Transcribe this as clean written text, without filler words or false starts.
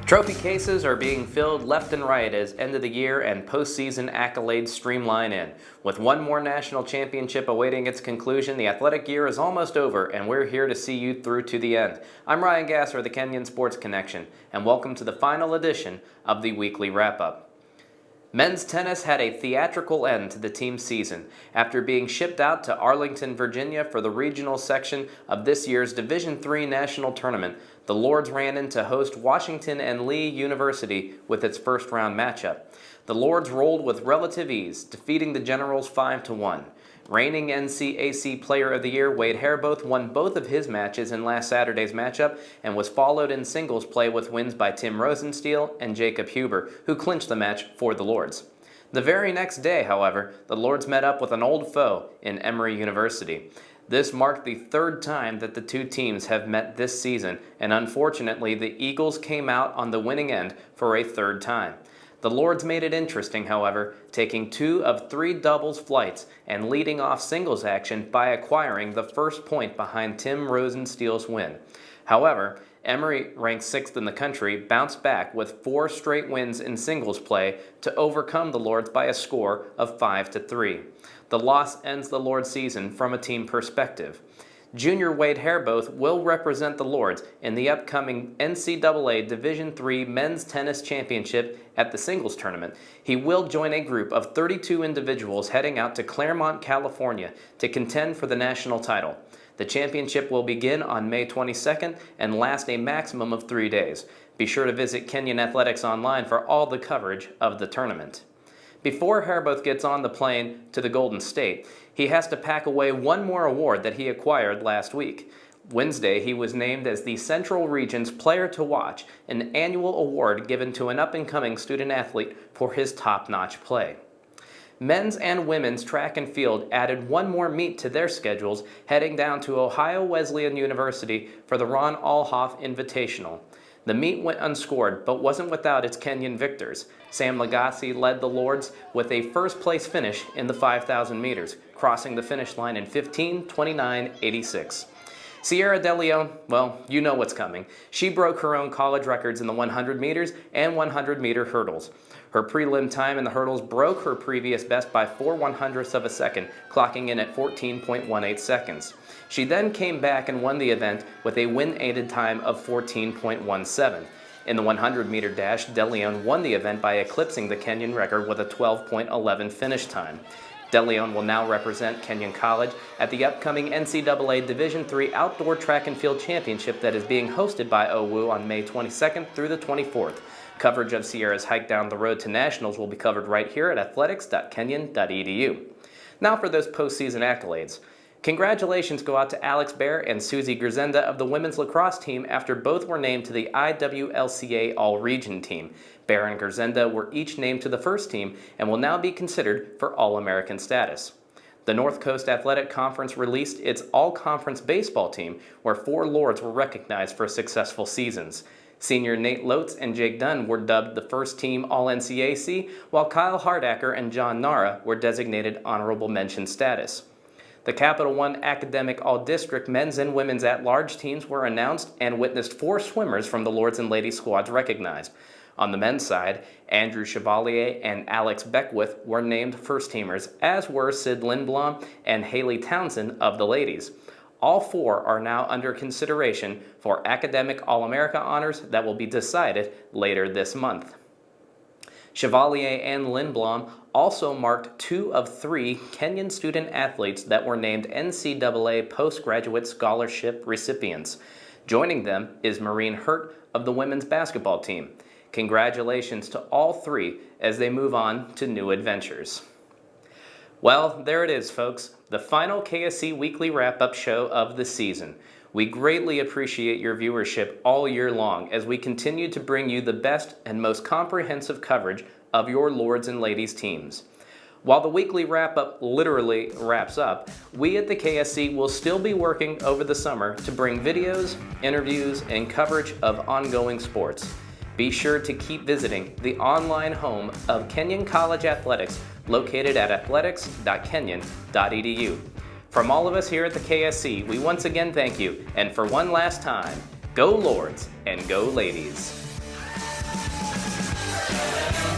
Trophy cases are being filled left and right as end of the year and postseason accolades streamline in. With one more national championship awaiting its conclusion, the athletic year is almost over, and we're here to see you through to the end. I'm Ryan Gasser, the Kenyon Sports Connection, and welcome to the final edition of the Weekly Wrap Up. Men's tennis had a theatrical end to the team's season. After being shipped out to Arlington, Virginia for the regional section of this year's Division III National Tournament, the Lords ran in to host Washington and Lee University with its first-round matchup. The Lords rolled with relative ease, defeating the Generals 5-1. Reigning NCAC Player of the Year Wade Hairboth won both of his matches in last Saturday's matchup and was followed in singles play with wins by Tim Rosensteel and Jacob Huber, who clinched the match for the Lords. The very next day, however, the Lords met up with an old foe in Emory University. This marked the third time that the two teams have met this season, and unfortunately the Eagles came out on the winning end for a third time. The Lords made it interesting, however, taking 2 of 3 doubles flights and leading off singles action by acquiring the first point behind Tim Rosensteel's win. However, Emory, ranked 6th in the country, bounced back with 4 straight wins in singles play to overcome the Lords by a score of 5-3. The loss ends the Lords season from a team perspective. Junior Wade Hairboth will represent the Lords in the upcoming NCAA Division III Men's Tennis Championship at the singles tournament. He will join a group of 32 individuals heading out to Claremont, California to contend for the national title. The championship will begin on May 22nd and last a maximum of 3 days. Be sure to visit Kenyon Athletics online for all the coverage of the tournament. Before Hairboth gets on the plane to the Golden State, he has to pack away one more award that he acquired last week. Wednesday, he was named as the Central Region's Player to Watch, an annual award given to an up-and-coming student athlete for his top-notch play. Men's and women's track and field added one more meet to their schedules, heading down to Ohio Wesleyan University for the Ron Alhoff Invitational. The meet went unscored, but wasn't without its Kenyon victors. Sam Lagasse led the Lords with a first-place finish in the 5,000 meters, crossing the finish line in 15:29.86. Sierra De Leon, well, you know what's coming. She broke her own college records in the 100 meters and 100-meter hurdles. Her prelim time in the hurdles broke her previous best by 4/100ths of a second, clocking in at 14.18 seconds. She then came back and won the event with a wind-aided time of 14.17. In the 100-meter dash, De Leon won the event by eclipsing the Kenyon record with a 12.11 finish time. De Leon will now represent Kenyon College at the upcoming NCAA Division III Outdoor Track and Field Championship that is being hosted by OWU on May 22nd through the 24th. Coverage of Sierra's hike down the road to nationals will be covered right here at athletics.kenyon.edu. Now for those postseason accolades. Congratulations go out to Alex Bear and Susie Grzenda of the women's lacrosse team after both were named to the IWLCA All-Region team. Bear and Grzenda were each named to the first team and will now be considered for All-American status. The North Coast Athletic Conference released its all-conference baseball team, where 4 Lords were recognized for successful seasons. Senior Nate Lotz and Jake Dunn were dubbed the first team All-NCAC, while Kyle Hardacker and John Nara were designated honorable mention status. The Capital One Academic All-District men's and women's at-large teams were announced and witnessed 4 swimmers from the Lords and Ladies squads recognized. On the men's side, Andrew Chevalier and Alex Beckwith were named first-teamers, as were Sid Lindblom and Haley Townsend of the ladies. All 4 are now under consideration for Academic All-America honors that will be decided later this month. Chevalier and Lindblom also marked 2 of 3 Kenyon student athletes that were named NCAA Postgraduate Scholarship recipients. Joining them is Maureen Hurt of the women's basketball team. Congratulations to all 3 as they move on to new adventures. Well, there it is, folks. The final KSC Weekly Wrap Up show of the season. We greatly appreciate your viewership all year long as we continue to bring you the best and most comprehensive coverage of your Lords and Ladies teams. While the weekly wrap-up literally wraps up, we at the KSC will still be working over the summer to bring videos, interviews, and coverage of ongoing sports. Be sure to keep visiting the online home of Kenyon College Athletics, located at athletics.kenyon.edu. From all of us here at the KSC, we once again thank you, and for one last time, go Lords and go Ladies. Kenyon.